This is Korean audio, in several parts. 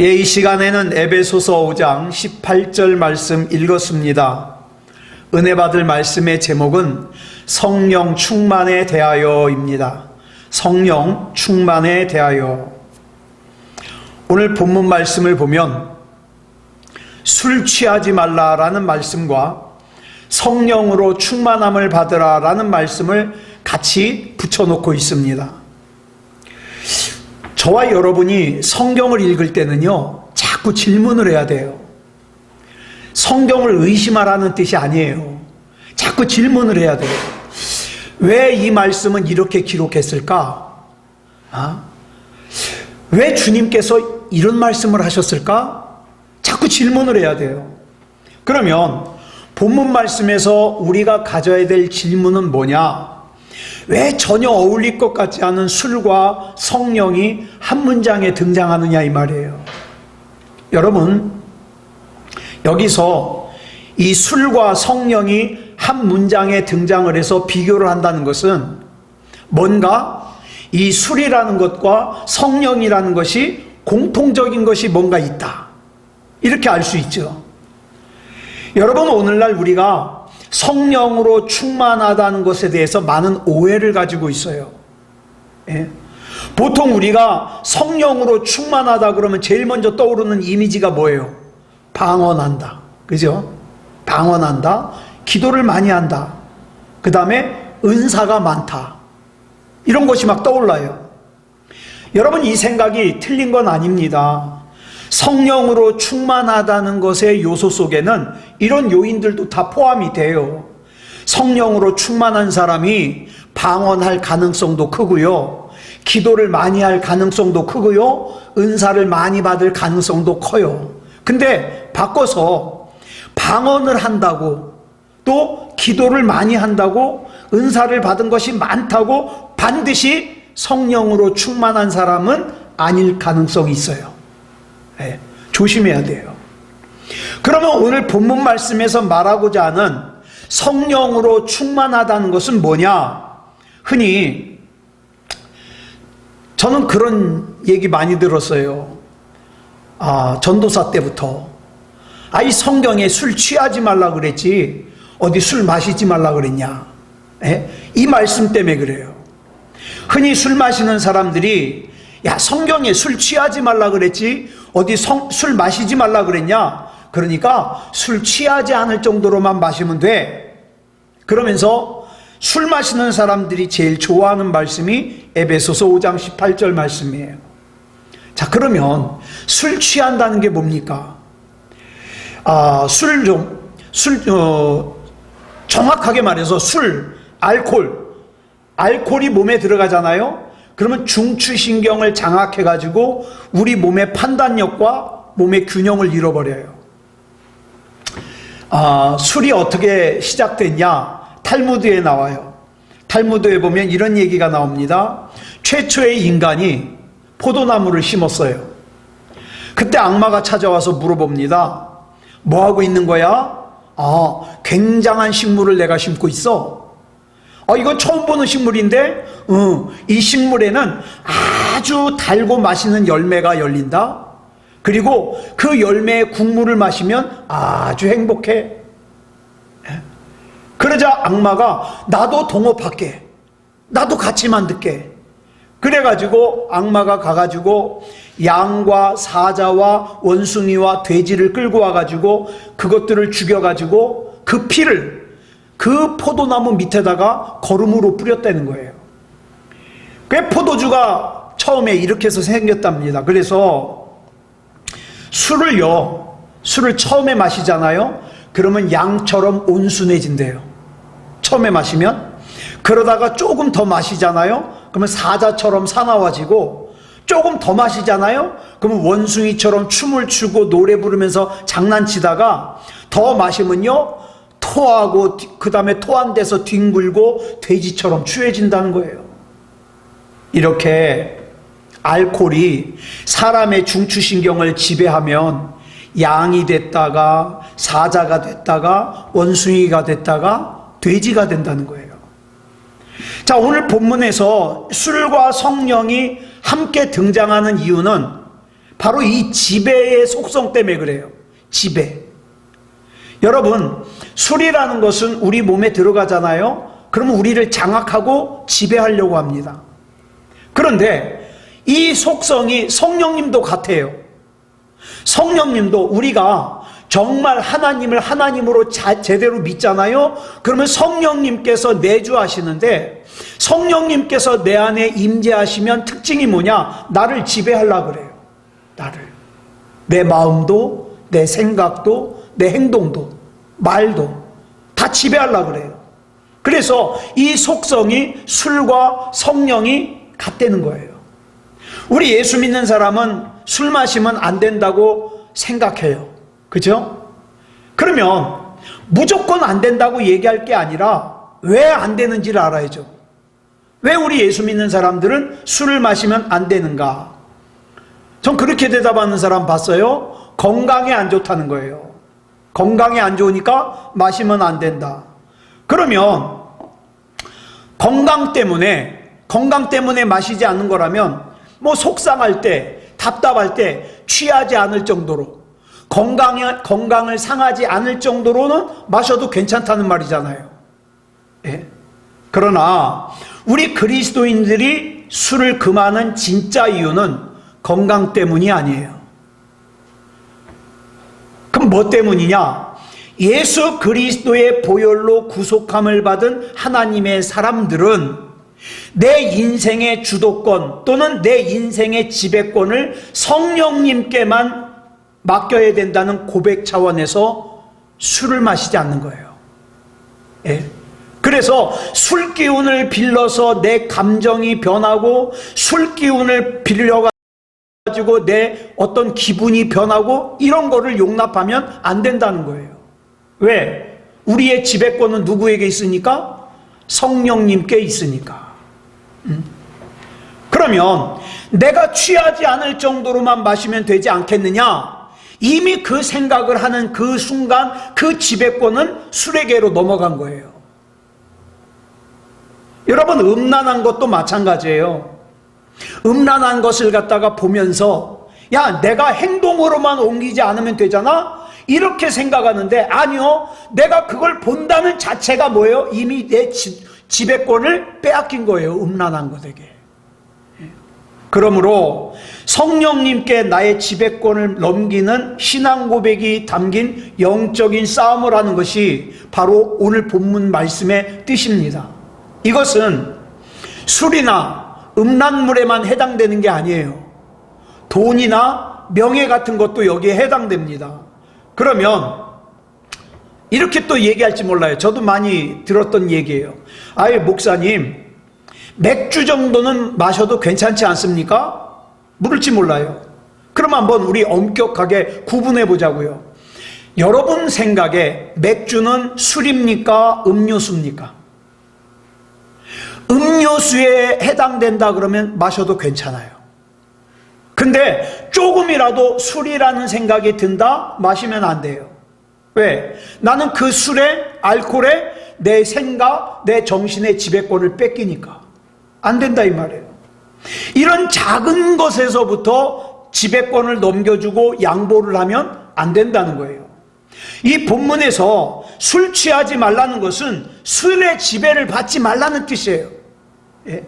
이 시간에는 에베소서 5장 18절 말씀 읽었습니다. 은혜 받을 말씀의 제목은 성령 충만에 대하여입니다. 성령 충만에 대하여. 오늘 본문 말씀을 보면 술 취하지 말라라는 말씀과 성령으로 충만함을 받으라라는 말씀을 같이 붙여놓고 있습니다. 저와 여러분이 성경을 읽을 때는요, 자꾸 질문을 해야 돼요. 성경을 의심하라는 뜻이 아니에요. 자꾸 질문을 해야 돼요. 왜 이 말씀은 이렇게 기록했을까? 왜 주님께서 이런 말씀을 하셨을까? 자꾸 질문을 해야 돼요. 그러면 본문 말씀에서 우리가 가져야 될 질문은 뭐냐? 왜 전혀 어울릴 것 같지 않은 술과 성령이 한 문장에 등장하느냐 이 말이에요. 여러분, 여기서 이 술과 성령이 한 문장에 등장을 해서 비교를 한다는 것은 뭔가 이 술이라는 것과 성령이라는 것이 공통적인 것이 뭔가 있다, 이렇게 알 수 있죠. 여러분, 오늘날 우리가 성령으로 충만하다는 것에 대해서 많은 오해를 가지고 있어요. 보통 우리가 성령으로 충만하다 그러면 제일 먼저 떠오르는 이미지가 뭐예요? 방언한다, 그죠? 방언한다, 기도를 많이 한다, 그 다음에 은사가 많다, 이런 것이 막 떠올라요. 여러분, 이 생각이 틀린 건 아닙니다. 성령으로 충만하다는 것의 요소 속에는 이런 요인들도 다 포함이 돼요. 성령으로 충만한 사람이 방언할 가능성도 크고요, 기도를 많이 할 가능성도 크고요, 은사를 많이 받을 가능성도 커요. 근데 바꿔서 방언을 한다고, 또 기도를 많이 한다고, 은사를 받은 것이 많다고 반드시 성령으로 충만한 사람은 아닐 가능성이 있어요. 조심해야 돼요. 그러면 오늘 본문 말씀에서 말하고자 하는 성령으로 충만하다는 것은 뭐냐? 흔히 저는 그런 얘기 많이 들었어요. 전도사 때부터. 이 성경에 술 취하지 말라 그랬지 어디 술 마시지 말라 그랬냐? 이 말씀 때문에 그래요. 흔히 술 마시는 사람들이, 야, 성경에 술 취하지 말라 그랬지 어디 술 마시지 말라 그랬냐? 그러니까 술 취하지 않을 정도로만 마시면 돼. 그러면서 술 마시는 사람들이 제일 좋아하는 말씀이 에베소서 5장 18절 말씀이에요. 자, 그러면 술 취한다는 게 뭡니까? 정확하게 말해서 알코올이 몸에 들어가잖아요. 그러면 중추신경을 장악해가지고 우리 몸의 판단력과 몸의 균형을 잃어버려요. 술이 어떻게 시작됐냐? 탈무드에 나와요. 탈무드에 보면 이런 얘기가 나옵니다. 최초의 인간이 포도나무를 심었어요. 그때 악마가 찾아와서 물어봅니다. 뭐 하고 있는 거야? 굉장한 식물을 내가 심고 있어. 이거 처음 보는 식물인데, 이 식물에는 아주 달고 맛있는 열매가 열린다. 그리고 그 열매의 국물을 마시면 아주 행복해. 그러자 악마가 나도 동업할게, 나도 같이 만들게. 그래가지고 악마가 가가지고 양과 사자와 원숭이와 돼지를 끌고 와가지고 그것들을 죽여가지고 그 피를 그 포도나무 밑에다가 거름으로 뿌렸다는 거예요. 그 포도주가 처음에 이렇게 해서 생겼답니다. 그래서 술을 처음에 마시잖아요. 그러면 양처럼 온순해진대요. 처음에 마시면. 그러다가 조금 더 마시잖아요. 그러면 사자처럼 사나워지고, 조금 더 마시잖아요. 그러면 원숭이처럼 춤을 추고 노래 부르면서 장난치다가 더 마시면요, 토하고 그 다음에 토한 데서 뒹굴고 돼지처럼 추해진다는 거예요. 이렇게 알코올이 사람의 중추신경을 지배하면 양이 됐다가 사자가 됐다가 원숭이가 됐다가 돼지가 된다는 거예요. 자, 오늘 본문에서 술과 성령이 함께 등장하는 이유는 바로 이 지배의 속성 때문에 그래요. 지배. 여러분, 술이라는 것은 우리 몸에 들어가잖아요. 그러면 우리를 장악하고 지배하려고 합니다. 그런데 이 속성이 성령님도 같아요. 성령님도 우리가 정말 하나님을 하나님으로 제대로 믿잖아요. 그러면 성령님께서 내주하시는데, 성령님께서 내 안에 임재하시면 특징이 뭐냐? 나를 지배하려고 그래요. 나를. 내 마음도, 내 생각도, 내 행동도, 말도 다 지배하려고 그래요. 그래서 이 속성이 술과 성령이 같다는 거예요. 우리 예수 믿는 사람은 술 마시면 안 된다고 생각해요. 그죠? 그러면 무조건 안 된다고 얘기할 게 아니라 왜 안 되는지를 알아야죠. 왜 우리 예수 믿는 사람들은 술을 마시면 안 되는가? 전 그렇게 대답하는 사람 봤어요. 건강에 안 좋다는 거예요. 건강에 안 좋으니까 마시면 안 된다. 그러면 건강 때문에 마시지 않는 거라면 뭐 속상할 때, 답답할 때 취하지 않을 정도로, 건강을 상하지 않을 정도로는 마셔도 괜찮다는 말이잖아요. 예? 그러나 우리 그리스도인들이 술을 금하는 진짜 이유는 건강 때문이 아니에요. 그럼 뭐 때문이냐? 예수 그리스도의 보혈로 구속함을 받은 하나님의 사람들은 내 인생의 주도권 또는 내 인생의 지배권을 성령님께만 맡겨야 된다는 고백 차원에서 술을 마시지 않는 거예요. 예? 그래서 술 기운을 빌려서 내 감정이 변하고, 술 기운을 빌려가지고 내 어떤 기분이 변하고, 이런 거를 용납하면 안 된다는 거예요. 왜? 우리의 지배권은 누구에게 있으니까? 성령님께 있으니까. 그러면 내가 취하지 않을 정도로만 마시면 되지 않겠느냐? 이미 그 생각을 하는 그 순간 그 지배권은 술에게로 넘어간 거예요. 여러분, 음란한 것도 마찬가지예요. 음란한 것을 갖다가 보면서 야, 내가 행동으로만 옮기지 않으면 되잖아? 이렇게 생각하는데, 아니요, 내가 그걸 본다는 자체가 뭐예요? 이미 내 지배권을 빼앗긴 거예요. 음란한 것에게. 그러므로 성령님께 나의 지배권을 넘기는 신앙 고백이 담긴 영적인 싸움을 하는 것이 바로 오늘 본문 말씀의 뜻입니다. 이것은 술이나 음란물에만 해당되는 게 아니에요. 돈이나 명예 같은 것도 여기에 해당됩니다. 그러면 이렇게 또 얘기할지 몰라요. 저도 많이 들었던 얘기예요. 아예 목사님, 맥주 정도는 마셔도 괜찮지 않습니까? 물을지 몰라요. 그럼 한번 우리 엄격하게 구분해 보자고요. 여러분 생각에 맥주는 술입니까? 음료수입니까? 음료수에 해당된다 그러면 마셔도 괜찮아요. 근데 조금이라도 술이라는 생각이 든다? 마시면 안 돼요. 왜? 나는 그 술에, 알코올에 내 생각, 내 정신의 지배권을 뺏기니까 안 된다 이 말이에요. 이런 작은 것에서부터 지배권을 넘겨주고 양보를 하면 안 된다는 거예요. 이 본문에서 술 취하지 말라는 것은 술의 지배를 받지 말라는 뜻이에요. 예?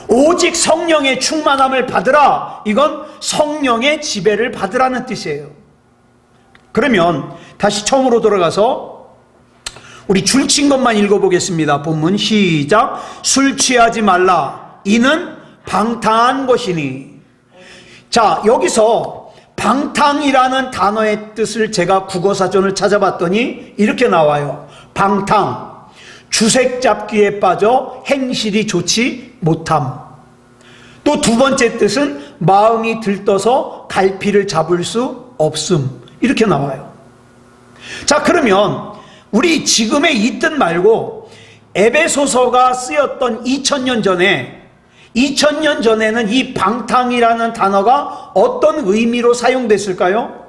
오직 성령의 충만함을 받으라. 이건 성령의 지배를 받으라는 뜻이에요. 그러면 다시 처음으로 돌아가서 우리 줄친 것만 읽어보겠습니다. 본문 시작. 술 취하지 말라. 이는 방탕한 것이니. 자, 여기서 방탕이라는 단어의 뜻을 제가 국어사전을 찾아봤더니 이렇게 나와요. 방탕, 주색 잡기에 빠져 행실이 좋지 못함. 또 두 번째 뜻은 마음이 들떠서 갈피를 잡을 수 없음. 이렇게 나와요. 자, 그러면 우리 지금의 이 뜻 말고 에베소서가 쓰였던 2000년 전에는 이 방탕이라는 단어가 어떤 의미로 사용됐을까요?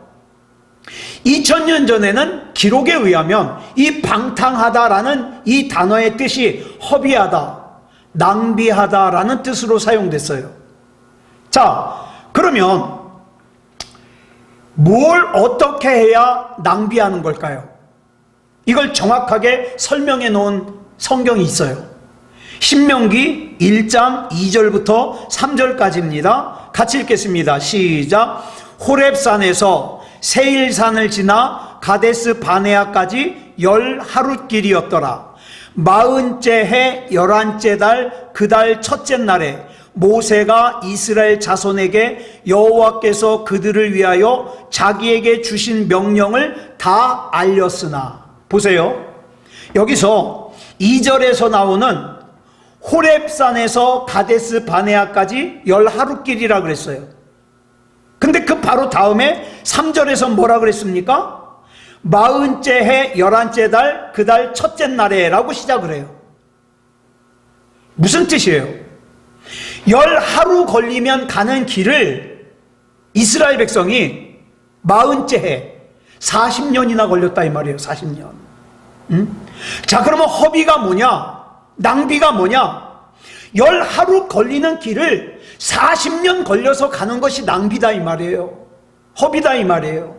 2000년 전에는 기록에 의하면 이 방탕하다라는 이 단어의 뜻이 허비하다, 낭비하다라는 뜻으로 사용됐어요. 자, 그러면 뭘 어떻게 해야 낭비하는 걸까요? 이걸 정확하게 설명해 놓은 성경이 있어요. 신명기 1장 2절부터 3절까지입니다. 같이 읽겠습니다. 시작. 호렙산에서 세일산을 지나 가데스 바네아까지 10하룻길이었더라. 40째 해 11째 달 그 달 첫째 날에 모세가 이스라엘 자손에게 여호와께서 그들을 위하여 자기에게 주신 명령을 다 알렸으나, 보세요. 여기서 2절에서 나오는 호렙산에서 가데스 바네아까지 10하룻길이라 그랬어요. 근데 그 바로 다음에 3절에서 뭐라 그랬습니까? 40째 해 11째 달 그 달 첫째 날에 라고 시작을 해요. 무슨 뜻이에요? 10하루 걸리면 가는 길을 이스라엘 백성이 40째 해 40년이나 걸렸다 이 말이에요. 40년. 자, 그러면 허비가 뭐냐? 낭비가 뭐냐? 10하루 걸리는 길을 40년 걸려서 가는 것이 낭비다 이 말이에요. 허비다 이 말이에요.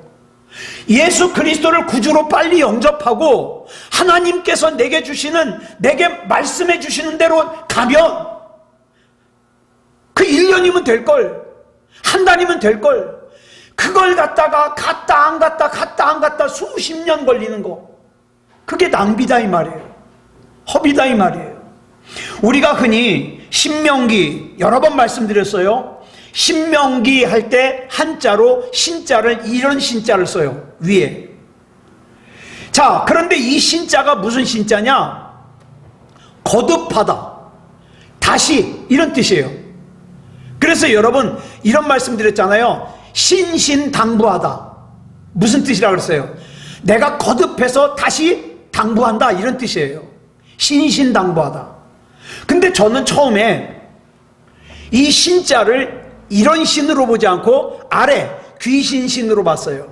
예수 그리스도를 구주로 빨리 영접하고 하나님께서 내게 말씀해 주시는 대로 가면 그 1년이면 될걸, 한 달이면 될걸, 그걸 갔다가 갔다 안 갔다 수십 년 걸리는 거, 그게 낭비다 이 말이에요. 허비다 이 말이에요. 우리가 흔히 신명기 여러 번 말씀드렸어요. 신명기 할 때 한자로 신자를, 이런 신자를 써요, 위에. 자, 그런데 이 신자가 무슨 신자냐? 거듭하다, 다시, 이런 뜻이에요. 그래서 여러분 이런 말씀 드렸잖아요. 신신당부하다. 무슨 뜻이라고 그랬어요? 내가 거듭해서 다시 당부한다, 이런 뜻이에요. 신신당부하다. 근데 저는 처음에 이 신자를 이런 신으로 보지 않고 아래 귀신신으로 봤어요.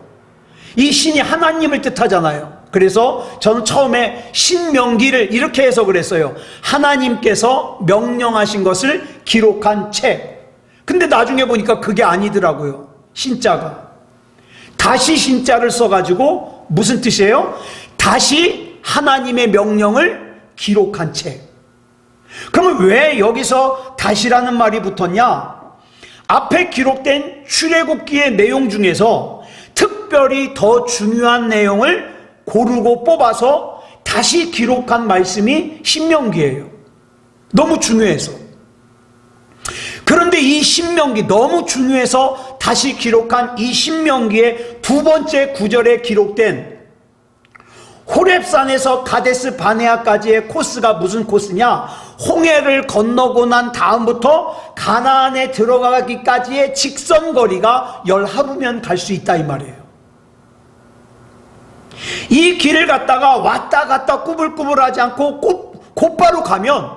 이 신이 하나님을 뜻하잖아요. 그래서 저는 처음에 신명기를 이렇게 해석을 했어요. 하나님께서 명령하신 것을 기록한 책. 근데 나중에 보니까 그게 아니더라고요. 신자가 다시 신자를 써가지고 무슨 뜻이에요? 다시 하나님의 명령을 기록한 책. 그러면 왜 여기서 다시라는 말이 붙었냐? 앞에 기록된 출애굽기의 내용 중에서 특별히 더 중요한 내용을 고르고 뽑아서 다시 기록한 말씀이 신명기예요. 너무 중요해서. 그런데 이 신명기, 너무 중요해서 다시 기록한 이 신명기의 두 번째 구절에 기록된 호렙산에서 가데스 바네아까지의 코스가 무슨 코스냐? 홍해를 건너고 난 다음부터 가나안에 들어가기까지의 직선거리가 10하루면 갈 수 있다 이 말이에요. 이 길을 갔다가 왔다 갔다 꾸불꾸불하지 않고 곧바로 가면,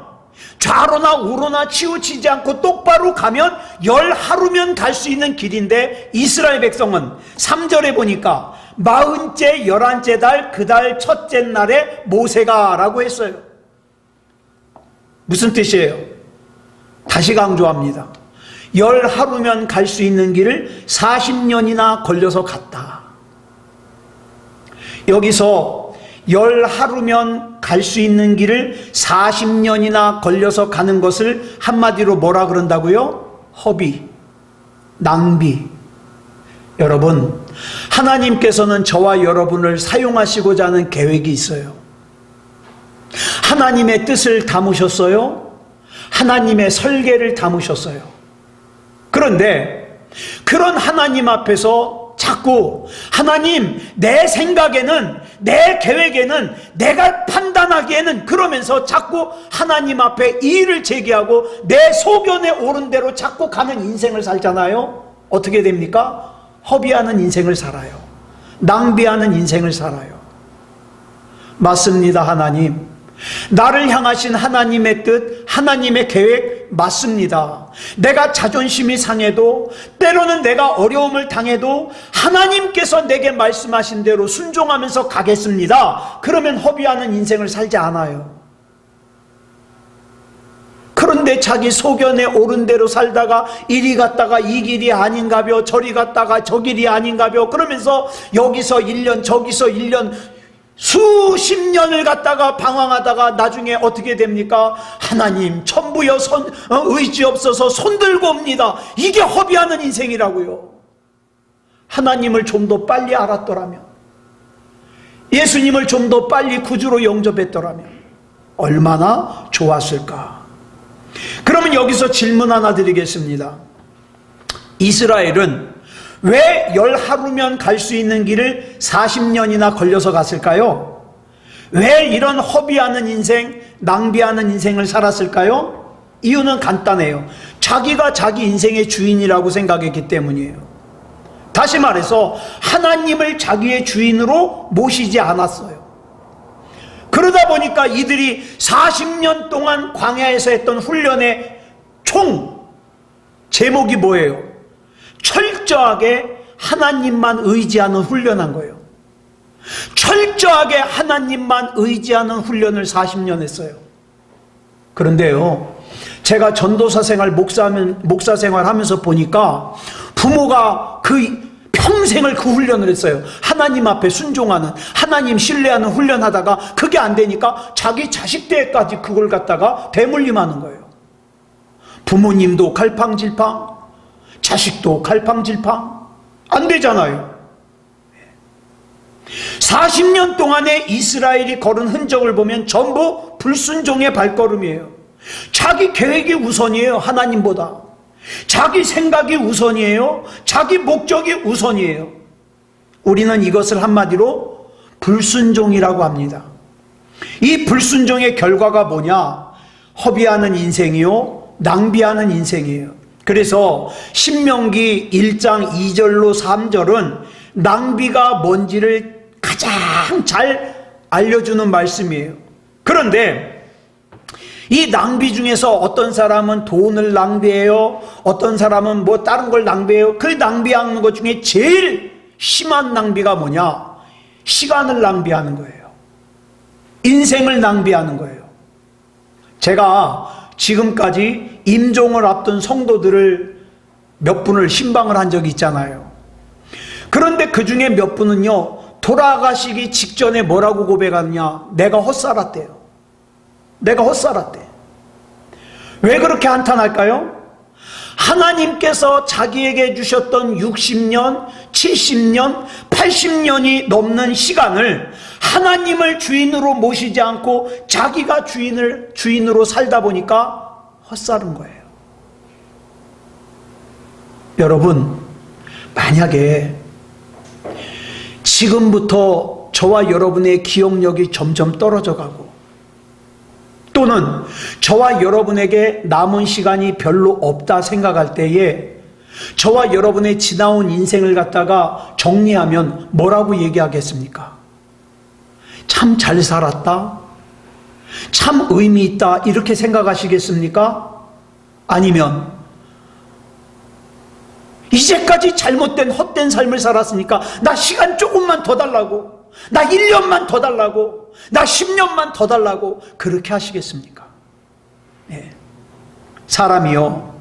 좌로나 우로나 치우치지 않고 똑바로 가면 10하루면 갈 수 있는 길인데, 이스라엘 백성은 3절에 보니까 40째 11째 달 그 달 첫째 날에 모세가 라고 했어요. 무슨 뜻이에요? 다시 강조합니다. 10하루면 갈 수 있는 길을 40년이나 걸려서 갔다. 여기서 10하루면 갈 수 있는 길을 40년이나 걸려서 가는 것을 한마디로 뭐라 그런다고요? 허비, 낭비. 여러분, 하나님께서는 저와 여러분을 사용하시고자 하는 계획이 있어요. 하나님의 뜻을 담으셨어요. 하나님의 설계를 담으셨어요. 그런데 그런 하나님 앞에서 자꾸 하나님, 내 생각에는, 내 계획에는, 내가 판단하기에는, 그러면서 자꾸 하나님 앞에 이의를 제기하고 내 소견에 오른 대로 자꾸 가는 인생을 살잖아요. 어떻게 됩니까? 허비하는 인생을 살아요. 낭비하는 인생을 살아요. 맞습니다. 하나님, 나를 향하신 하나님의 뜻, 하나님의 계획 맞습니다. 내가 자존심이 상해도, 때로는 내가 어려움을 당해도 하나님께서 내게 말씀하신 대로 순종하면서 가겠습니다. 그러면 허비하는 인생을 살지 않아요. 그런데 자기 소견에 옳은 대로 살다가 이리 갔다가 이 길이 아닌가벼, 저리 갔다가 저 길이 아닌가벼, 그러면서 여기서 1년 저기서 1년 수십 년을 갖다가 방황하다가 나중에 어떻게 됩니까? 하나님 천부여 의지 없어서 손들고 옵니다. 이게 허비하는 인생이라고요. 하나님을 좀 더 빨리 알았더라면, 예수님을 좀 더 빨리 구주로 영접했더라면 얼마나 좋았을까. 그러면 여기서 질문 하나 드리겠습니다. 이스라엘은 왜 10하루면 갈 수 있는 길을 40년이나 걸려서 갔을까요? 왜 이런 허비하는 인생, 낭비하는 인생을 살았을까요? 이유는 간단해요. 자기가 자기 인생의 주인이라고 생각했기 때문이에요. 다시 말해서 하나님을 자기의 주인으로 모시지 않았어요. 그러다 보니까 이들이 40년 동안 광야에서 했던 훈련의 총 제목이 뭐예요? 철저하게 하나님만 의지하는 훈련한 거예요. 철저하게 하나님만 의지하는 훈련을 40년 했어요. 그런데요, 제가 전도사 생활, 목사 생활 하면서 보니까 부모가 평생을 그 훈련을 했어요. 하나님 앞에 순종하는, 하나님 신뢰하는 훈련하다가 그게 안 되니까 자기 자식 때까지 그걸 갖다가 대물림하는 거예요. 부모님도 갈팡질팡, 자식도 갈팡질팡, 안 되잖아요. 40년 동안에 이스라엘이 걸은 흔적을 보면 전부 불순종의 발걸음이에요. 자기 계획이 우선이에요. 하나님보다 자기 생각이 우선이에요. 자기 목적이 우선이에요. 우리는 이것을 한마디로 불순종이라고 합니다. 이 불순종의 결과가 뭐냐? 허비하는 인생이요, 낭비하는 인생이에요. 그래서 신명기 1장 2절로 3절은 낭비가 뭔지를 가장 잘 알려주는 말씀이에요. 그런데 이 낭비 중에서 어떤 사람은 돈을 낭비해요, 어떤 사람은 뭐 다른 걸 낭비해요. 그 낭비하는 것 중에 제일 심한 낭비가 뭐냐? 시간을 낭비하는 거예요. 인생을 낭비하는 거예요. 제가 지금까지 임종을 앞둔 성도들을 몇 분을 신방을 한 적이 있잖아요. 그런데 그 중에 몇 분은요, 돌아가시기 직전에 뭐라고 고백하느냐? 내가 헛살았대요. 내가 헛살았대. 왜 그렇게 한탄할까요? 하나님께서 자기에게 주셨던 60년, 70년, 80년이 넘는 시간을 하나님을 주인으로 모시지 않고 자기가 주인으로 살다 보니까 헛살은 거예요. 여러분, 만약에 지금부터 저와 여러분의 기억력이 점점 떨어져 가고, 또는 저와 여러분에게 남은 시간이 별로 없다 생각할 때에 저와 여러분의 지나온 인생을 갖다가 정리하면 뭐라고 얘기하겠습니까? 참 잘 살았다, 참 의미 있다, 이렇게 생각하시겠습니까? 아니면 이제까지 잘못된 헛된 삶을 살았으니까 나 시간 조금만 더 달라고, 나 1년만 더 달라고, 나 10년만 더 달라고, 그렇게 하시겠습니까? 네. 사람이요,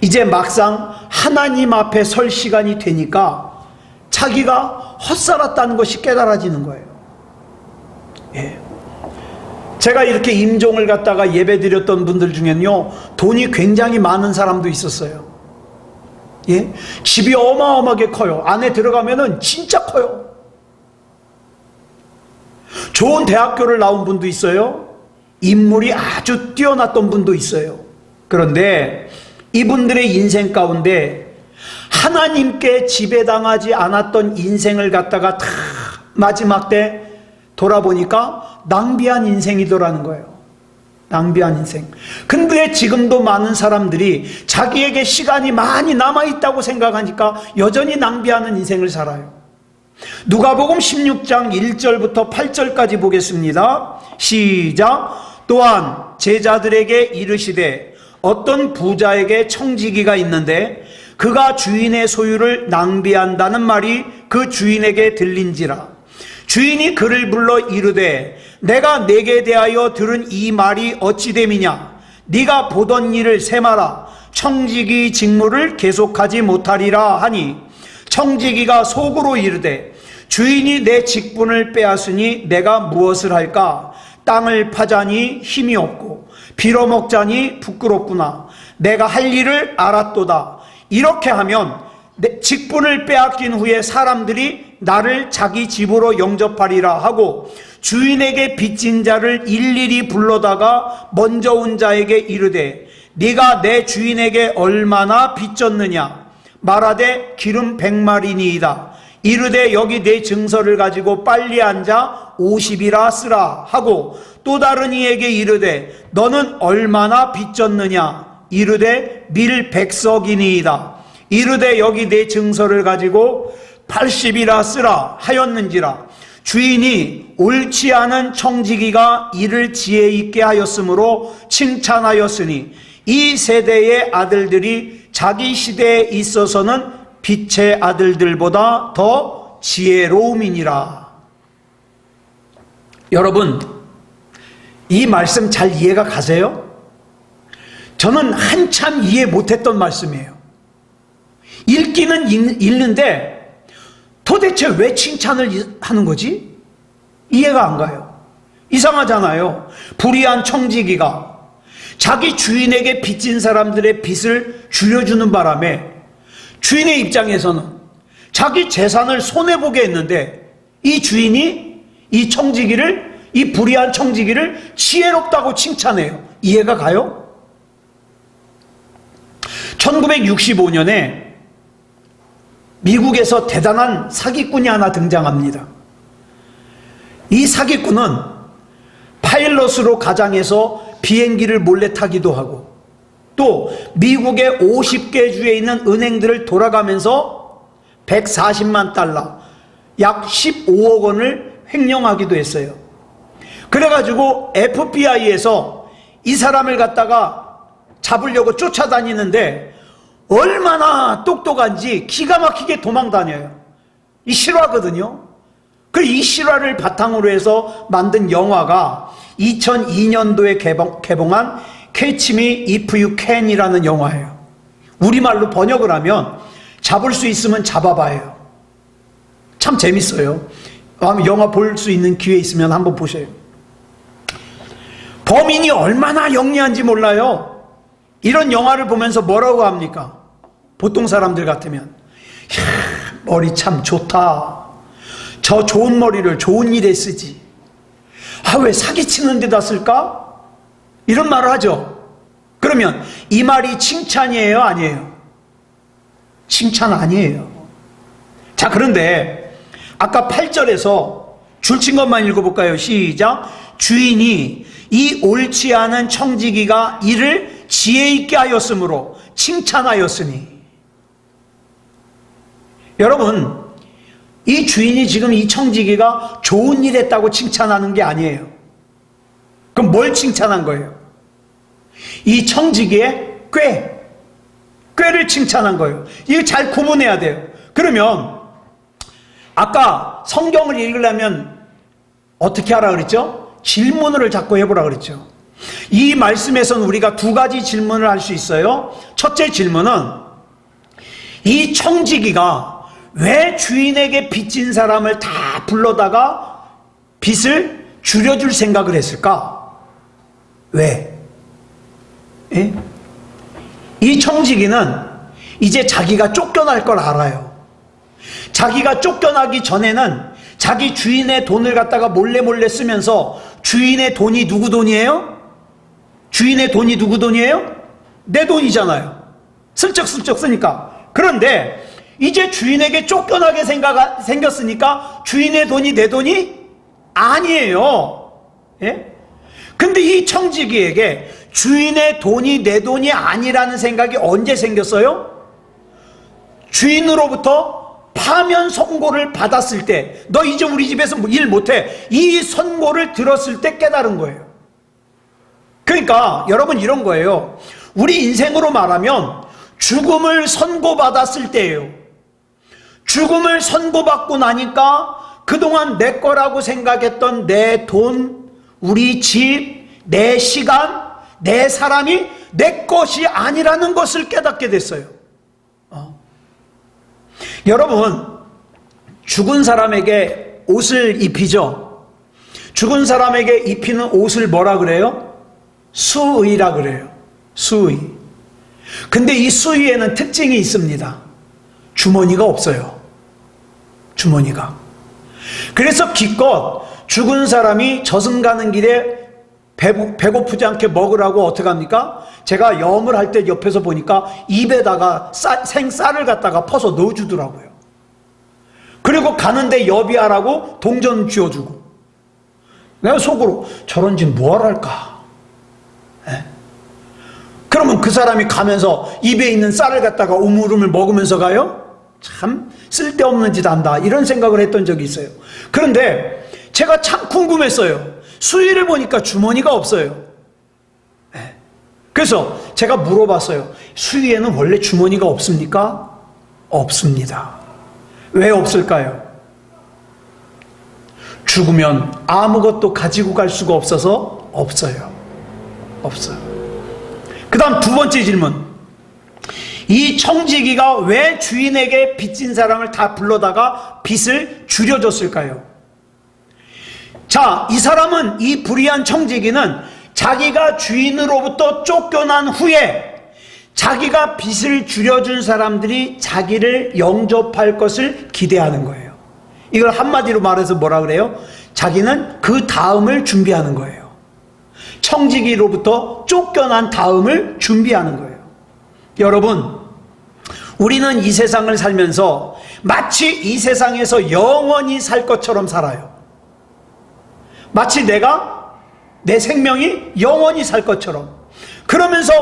이제 막상 하나님 앞에 설 시간이 되니까 자기가 헛살았다는 것이 깨달아지는 거예요. 예. 제가 이렇게 임종을 갖다가 예배 드렸던 분들 중에는요, 돈이 굉장히 많은 사람도 있었어요. 예? 집이 어마어마하게 커요. 안에 들어가면은 진짜 커요. 좋은 대학교를 나온 분도 있어요. 인물이 아주 뛰어났던 분도 있어요. 그런데 이분들의 인생 가운데 하나님께 지배당하지 않았던 인생을 갖다가 다 마지막 때 돌아보니까 낭비한 인생이더라는 거예요. 낭비한 인생. 근데 지금도 많은 사람들이 자기에게 시간이 많이 남아있다고 생각하니까 여전히 낭비하는 인생을 살아요. 누가복음 16장 1절부터 8절까지 보겠습니다. 시작. 또한 제자들에게 이르시되 어떤 부자에게 청지기가 있는데 그가 주인의 소유를 낭비한다는 말이 그 주인에게 들린지라. 주인이 그를 불러 이르되 내가 내게 대하여 들은 이 말이 어찌 됨이냐? 네가 보던 일을 세마라. 청지기 직무를 계속하지 못하리라 하니 청지기가 속으로 이르되 주인이 내 직분을 빼앗으니 내가 무엇을 할까? 땅을 파자니 힘이 없고 빌어먹자니 부끄럽구나. 내가 할 일을 알았도다. 이렇게 하면 내 직분을 빼앗긴 후에 사람들이 나를 자기 집으로 영접하리라 하고 주인에게 빚진 자를 일일이 불러다가 먼저 온 자에게 이르되 네가 내 주인에게 얼마나 빚졌느냐? 말하되 기름 100마리니이다. 이르되 여기 내 증서를 가지고 빨리 앉아 50이라 쓰라 하고 또 다른 이에게 이르되 너는 얼마나 빚졌느냐? 이르되 밀 100석이니이다. 이르되 여기 내 증서를 가지고 80이라 쓰라 하였는지라. 주인이 옳지 않은 청지기가 이를 지혜 있게 하였으므로 칭찬하였으니 이 세대의 아들들이 자기 시대에 있어서는 빛의 아들들보다 더 지혜로움이니라. 여러분, 이 말씀 잘 이해가 가세요? 저는 한참 이해 못했던 말씀이에요. 읽기는 읽는데 도대체 왜 칭찬을 하는 거지? 이해가 안 가요. 이상하잖아요. 불의한 청지기가 자기 주인에게 빚진 사람들의 빚을 줄여주는 바람에 주인의 입장에서는 자기 재산을 손해보게 했는데 이 주인이 이 청지기를, 이 불의한 청지기를 지혜롭다고 칭찬해요. 이해가 가요? 1965년에 미국에서 대단한 사기꾼이 하나 등장합니다. 이 사기꾼은 파일럿으로 가장해서 비행기를 몰래 타기도 하고 또 미국의 50개 주에 있는 은행들을 돌아가면서 140만 달러, 약 15억 원을 횡령하기도 했어요. 그래가지고 FBI에서 이 사람을 갖다가 잡으려고 쫓아다니는데 얼마나 똑똑한지 기가 막히게 도망다녀요. 이 실화거든요. 이 실화를 바탕으로 해서 만든 영화가 2002년도에 개봉한 Catch Me If You Can이라는 영화예요. 우리말로 번역을 하면 잡을 수 있으면 잡아봐요. 참 재밌어요. 영화 볼 수 있는 기회 있으면 한번 보세요. 범인이 얼마나 영리한지 몰라요. 이런 영화를 보면서 뭐라고 합니까? 보통 사람들 같으면 머리 참 좋다. 저 좋은 머리를 좋은 일에 쓰지. 왜 사기치는 데다 쓸까? 이런 말을 하죠. 그러면 이 말이 칭찬이에요? 아니에요? 칭찬 아니에요. 자, 그런데 아까 8절에서 줄친 것만 읽어볼까요? 시작. 주인이 이 옳지 않은 청지기가 이를 지혜 있게 하였으므로 칭찬하였으니. 여러분, 이 주인이 지금 이 청지기가 좋은 일 했다고 칭찬하는 게 아니에요. 그럼 뭘 칭찬한 거예요? 이 청지기의 꾀를 칭찬한 거예요. 이거 잘 구분해야 돼요. 그러면 아까 성경을 읽으려면 어떻게 하라 그랬죠? 질문을 자꾸 해보라 그랬죠. 이 말씀에서는 우리가 두 가지 질문을 할 수 있어요. 첫째 질문은 이 청지기가 왜 주인에게 빚진 사람을 다 불러다가 빚을 줄여줄 생각을 했을까? 왜? 예? 이 청지기는 이제 자기가 쫓겨날 걸 알아요. 자기가 쫓겨나기 전에는 자기 주인의 돈을 갖다가 몰래 쓰면서 주인의 돈이 누구 돈이에요? 주인의 돈이 누구 돈이에요? 내 돈이잖아요. 슬쩍슬쩍 쓰니까. 그런데 이제 주인에게 쫓겨나게 생겼으니까 주인의 돈이 내 돈이 아니에요. 예? 근데 이 청지기에게 주인의 돈이 내 돈이 아니라는 생각이 언제 생겼어요? 주인으로부터 파면 선고를 받았을 때, 너 이제 우리 집에서 일 못해, 이 선고를 들었을 때 깨달은 거예요. 그러니까 여러분, 이런 거예요. 우리 인생으로 말하면 죽음을 선고받았을 때예요. 죽음을 선고받고 나니까 그동안 내 거라고 생각했던 내 돈, 우리 집, 내 시간, 내 사람이 내 것이 아니라는 것을 깨닫게 됐어요. 여러분, 죽은 사람에게 옷을 입히죠. 죽은 사람에게 입히는 옷을 뭐라 그래요? 수의라 그래요. 수의. 근데 이 수의에는 특징이 있습니다. 주머니가 없어요. 주머니가. 그래서 기껏 죽은 사람이 저승 가는 길에 배고프지 않게 먹으라고 어떻게 합니까? 제가 염을 할 때 옆에서 보니까 입에다가 생쌀을 갖다가 퍼서 넣어주더라고요. 그리고 가는데 여비하라고 동전 쥐어주고. 내가 속으로 저런 짓 뭐하러 할까? 예? 그러면 그 사람이 가면서 입에 있는 쌀을 갖다가 우물우물 먹으면서 가요? 참 쓸데없는 짓 한다, 이런 생각을 했던 적이 있어요. 그런데 제가 참 궁금했어요. 수의를 보니까 주머니가 없어요. 네. 그래서 제가 물어봤어요. 수의에는 원래 주머니가 없습니까? 없습니다. 왜 없을까요? 죽으면 아무것도 가지고 갈 수가 없어서 없어요. 없어요. 그 다음 두 번째 질문. 이 청지기가 왜 주인에게 빚진 사람을 다 불러다가 빚을 줄여줬을까요? 자, 이 사람은, 이 불의한 청지기는 자기가 주인으로부터 쫓겨난 후에 자기가 빚을 줄여준 사람들이 자기를 영접할 것을 기대하는 거예요. 이걸 한마디로 말해서 뭐라 그래요? 자기는 그 다음을 준비하는 거예요. 청지기로부터 쫓겨난 다음을 준비하는 거예요. 여러분, 우리는 이 세상을 살면서 마치 이 세상에서 영원히 살 것처럼 살아요. 마치 내 생명이 영원히 살 것처럼. 그러면서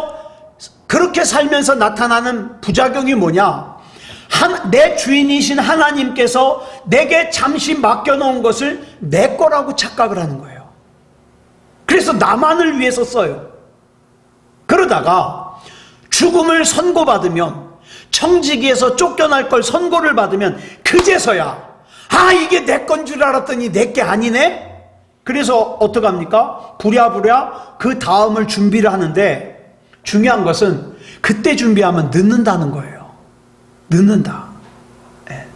그렇게 살면서 나타나는 부작용이 뭐냐? 내 주인이신 하나님께서 내게 잠시 맡겨놓은 것을 내 거라고 착각을 하는 거예요. 그래서 나만을 위해서 써요. 그러다가 죽음을 선고받으면, 청지기에서 쫓겨날 걸 선고를 받으면 그제서야 이게 내 건 줄 알았더니 내 게 아니네? 그래서 어떡합니까? 부랴부랴 그 다음을 준비를 하는데, 중요한 것은 그때 준비하면 늦는다는 거예요. 늦는다. 네.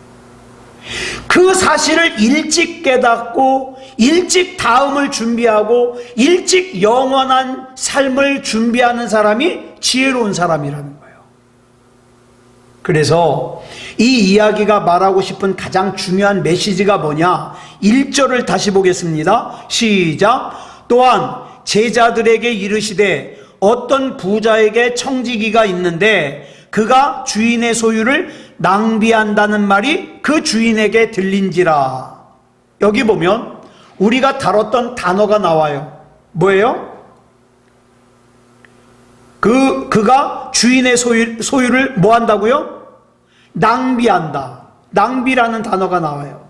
그 사실을 일찍 깨닫고 일찍 다음을 준비하고 일찍 영원한 삶을 준비하는 사람이 지혜로운 사람이라는 거예요. 그래서 이 이야기가 말하고 싶은 가장 중요한 메시지가 뭐냐? 1절을 다시 보겠습니다. 시작. 또한 제자들에게 이르시되 어떤 부자에게 청지기가 있는데 그가 주인의 소유를 낭비한다는 말이 그 주인에게 들린지라. 여기 보면 우리가 다뤘던 단어가 나와요. 뭐예요? 그가 주인의 소유를 뭐 한다고요? 낭비한다. 낭비라는 단어가 나와요.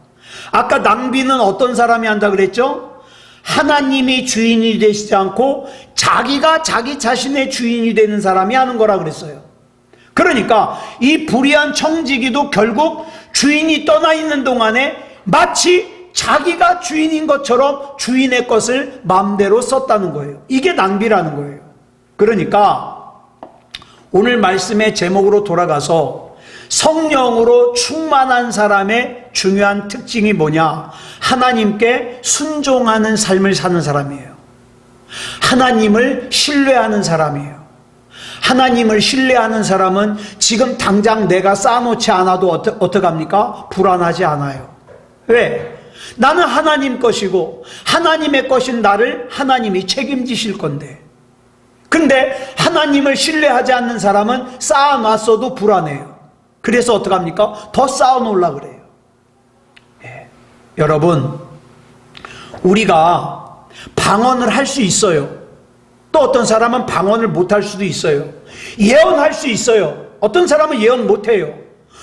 아까 낭비는 어떤 사람이 한다 그랬죠? 하나님이 주인이 되시지 않고 자기가 자기 자신의 주인이 되는 사람이 하는 거라 그랬어요. 그러니까 이 불의한 청지기도 결국 주인이 떠나 있는 동안에 마치 자기가 주인인 것처럼 주인의 것을 마음대로 썼다는 거예요. 이게 낭비라는 거예요. 그러니까 오늘 말씀의 제목으로 돌아가서 성령으로 충만한 사람의 중요한 특징이 뭐냐? 하나님께 순종하는 삶을 사는 사람이에요. 하나님을 신뢰하는 사람이에요. 하나님을 신뢰하는 사람은 지금 당장 내가 쌓아놓지 않아도 어떡합니까? 불안하지 않아요. 왜? 나는 하나님 것이고 하나님의 것인 나를 하나님이 책임지실 건데. 근데 하나님을 신뢰하지 않는 사람은 쌓아놨어도 불안해요. 그래서 어떡합니까? 더 쌓아놓으려고 그래요. 예. 여러분, 우리가 방언을 할 수 있어요. 또 어떤 사람은 방언을 못할 수도 있어요. 예언할 수 있어요. 어떤 사람은 예언 못해요.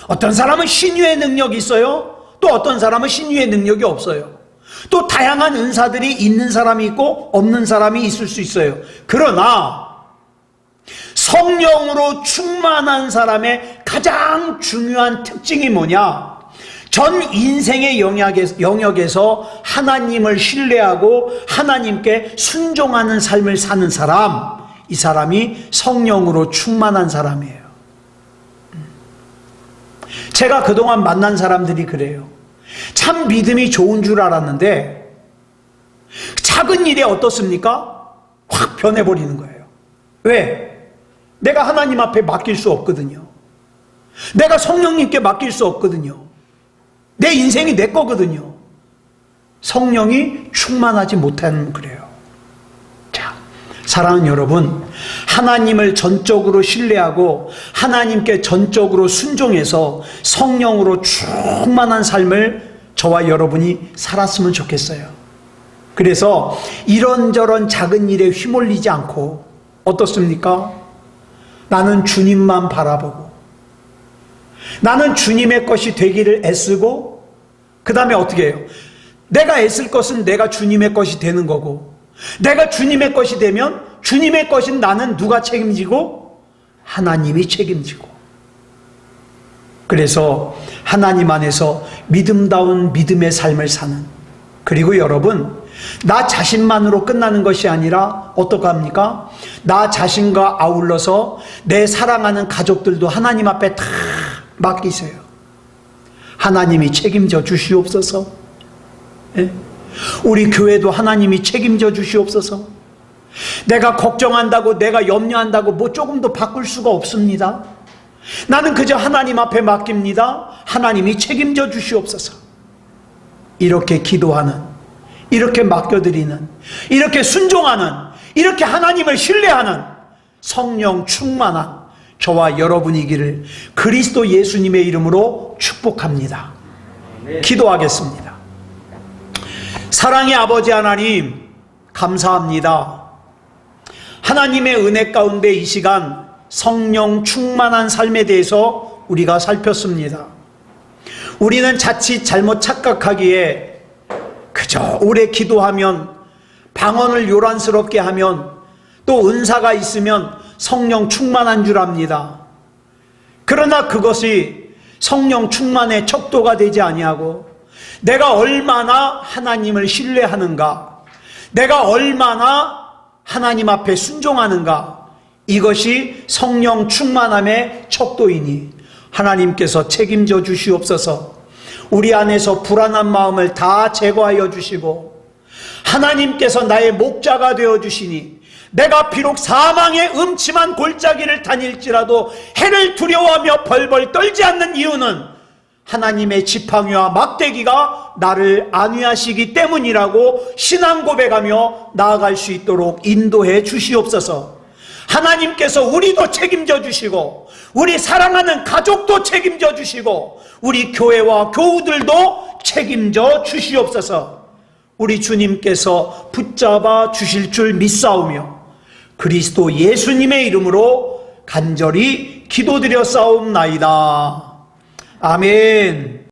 어떤 사람은 신유의 능력이 있어요. 또 어떤 사람은 신유의 능력이 없어요. 또 다양한 은사들이 있는 사람이 있고 없는 사람이 있을 수 있어요. 그러나 성령으로 충만한 사람의 가장 중요한 특징이 뭐냐? 전 인생의 영역에서 하나님을 신뢰하고 하나님께 순종하는 삶을 사는 사람, 이 사람이 성령으로 충만한 사람이에요. 제가 그동안 만난 사람들이 그래요. 참 믿음이 좋은 줄 알았는데 작은 일에 어떻습니까? 확 변해버리는 거예요. 왜? 내가 하나님 앞에 맡길 수 없거든요. 내가 성령님께 맡길 수 없거든요. 내 인생이 내 거거든요. 성령이 충만하지 못하는 그래요. 자, 사랑하는 여러분, 하나님을 전적으로 신뢰하고 하나님께 전적으로 순종해서 성령으로 충만한 삶을 저와 여러분이 살았으면 좋겠어요. 그래서 이런저런 작은 일에 휘몰리지 않고 어떻습니까? 나는 주님만 바라보고 나는 주님의 것이 되기를 애쓰고 그 다음에 어떻게 해요? 내가 애쓸 것은 내가 주님의 것이 되는 거고 내가 주님의 것이 되면 주님의 것인 나는 누가 책임지고? 하나님이 책임지고. 그래서 하나님 안에서 믿음다운 믿음의 삶을 사는, 그리고 여러분, 나 자신만으로 끝나는 것이 아니라 어떡합니까? 나 자신과 아울러서 내 사랑하는 가족들도 하나님 앞에 다 맡기세요. 하나님이 책임져 주시옵소서. 예? 우리 교회도 하나님이 책임져 주시옵소서. 내가 걱정한다고, 내가 염려한다고 뭐 조금도 바꿀 수가 없습니다. 나는 그저 하나님 앞에 맡깁니다. 하나님이 책임져 주시옵소서. 이렇게 기도하는, 이렇게 맡겨드리는, 이렇게 순종하는, 이렇게 하나님을 신뢰하는 성령 충만한 저와 여러분이기를 그리스도 예수님의 이름으로 축복합니다. 기도하겠습니다. 사랑의 아버지 하나님, 감사합니다. 하나님의 은혜 가운데 이 시간 성령 충만한 삶에 대해서 우리가 살폈습니다. 우리는 자칫 잘못 착각하기에 그저 오래 기도하면, 방언을 요란스럽게 하면, 또 은사가 있으면 성령 충만한 줄 압니다. 그러나 그것이 성령 충만의 척도가 되지 아니하고 내가 얼마나 하나님을 신뢰하는가, 내가 얼마나 하나님 앞에 순종하는가, 이것이 성령 충만함의 척도이니 하나님께서 책임져 주시옵소서. 우리 안에서 불안한 마음을 다 제거하여 주시고 하나님께서 나의 목자가 되어 주시니 내가 비록 사망의 음침한 골짜기를 다닐지라도 해를 두려워하며 벌벌 떨지 않는 이유는 하나님의 지팡이와 막대기가 나를 안위하시기 때문이라고 신앙 고백하며 나아갈 수 있도록 인도해 주시옵소서. 하나님께서 우리도 책임져 주시고 우리 사랑하는 가족도 책임져 주시고 우리 교회와 교우들도 책임져 주시옵소서. 우리 주님께서 붙잡아 주실 줄 믿사오며 그리스도 예수님의 이름으로 간절히 기도드려 싸움나이다. 아멘.